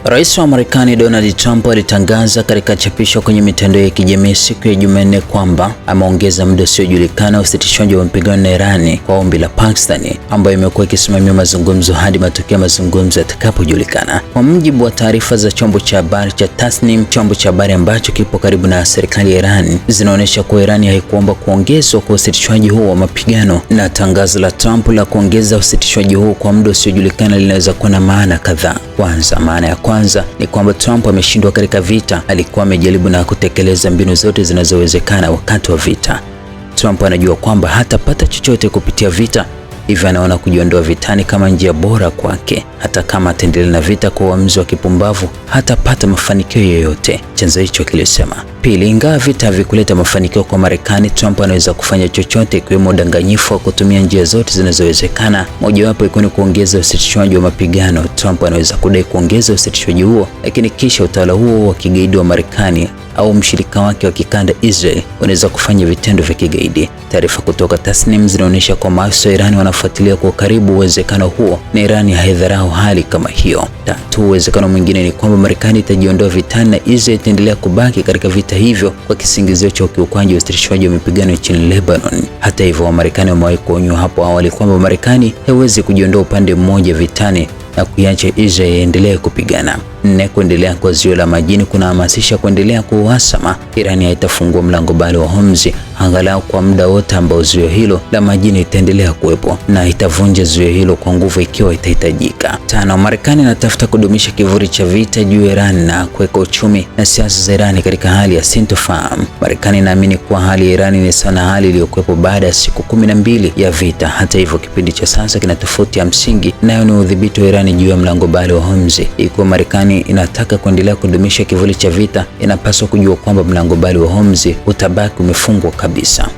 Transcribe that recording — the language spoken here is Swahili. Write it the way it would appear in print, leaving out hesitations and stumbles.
Rais wa Marekani Donald Trump alitangaza katika chapisho kwenye mitandao ya kijamii siku ya Jumanne kwamba ameongeza muda usiojulikana usitishwaji wa mapigano na Irani kwa ombi la Pakistani, ambayo imekuwa ikisimamia mazungumzo hadi matokeo ya mazungumzo yatakapojulikana. Kwa mujibu wa taarifa za chombo cha habari cha Tasnim, chombo cha habari ambacho kipo karibu na serikali ya Irani, zinaonyesha kuwa Irani haikuomba kuongezwa kwa usitishwaji huo wa mapigano, na tangazo la Trump la kuongeza usitishwaji huo kwa muda usiojulikana linaweza kuwa na maana kadhaa. Kwanza, maana ya kwanza ni kwamba Trump ameshindwa katika vita. Alikuwa amejaribu na kutekeleza mbinu zote zinazowezekana wakati wa vita. Trump anajua kwamba hatapata chochote kupitia vita, hivyo anaona kujiondoa vitani kama njia bora kwake. Hata kama ataendelea na vita kwa uamuzi wa kipumbavu, hatapata mafanikio yoyote, chanzo hicho kilisema. Pili, ingawa vita havikuleta mafanikio kwa Marekani, Trump anaweza kufanya chochote, ikiwemo udanganyifu wa kutumia njia zote zinazowezekana, mojawapo ikiwa ni kuongeza usitishwaji wa mapigano. Trump anaweza kudai kuongeza usitishwaji huo, lakini kisha utawala huo wa kigaidi wa Marekani au mshirika wake wa kikanda Israel unaweza kufanya vitendo vya kigaidi. Taarifa kutoka Tasnim zinaonyesha kwa maafisa wa Irani wanafuatilia kwa karibu uwezekano huo, na Irani haidharau hali kama hiyo. Tatu, uwezekano mwingine ni kwamba Marekani itajiondoa vitani na Israel itaendelea kubaki katika vita hivyo kwa kisingizio cha ukiukwaji wa usitishwaji wa mapigano nchini Lebanon. Hata hivyo, Wamarekani wamewahi kuonywa hapo awali kwamba Marekani haiwezi kujiondoa upande mmoja vitani na kuiacha Israel iendelee kupigana. Nne, kuendelea kwa zuio la majini kunahamasisha kuendelea kwa uhasama. Irani haitafungua mlango bahari wa Hormuz angalau kwa muda wote ambao zuio hilo la majini itaendelea kuwepo, na itavunja zuio hilo kwa nguvu ikiwa itahitajika. Tano, Marekani inatafuta kudumisha kivuli cha vita juu ya Iran na kuweka uchumi na siasa za Irani katika hali ya sintofahamu. Marekani inaamini kuwa hali ya Irani ni sawa na hali iliyokuwepo baada ya siku 12 ya vita. Hata hivyo, kipindi cha sasa kina tofauti ya msingi, nayo ni udhibiti wa Irani juu ya mlango bahari wa Hormuz. Ikiwa Marekani inataka kuendelea kudumisha kivuli cha vita, inapaswa kujua kwamba mlango bahari wa Hormuz utabaki umefungwa kabisa.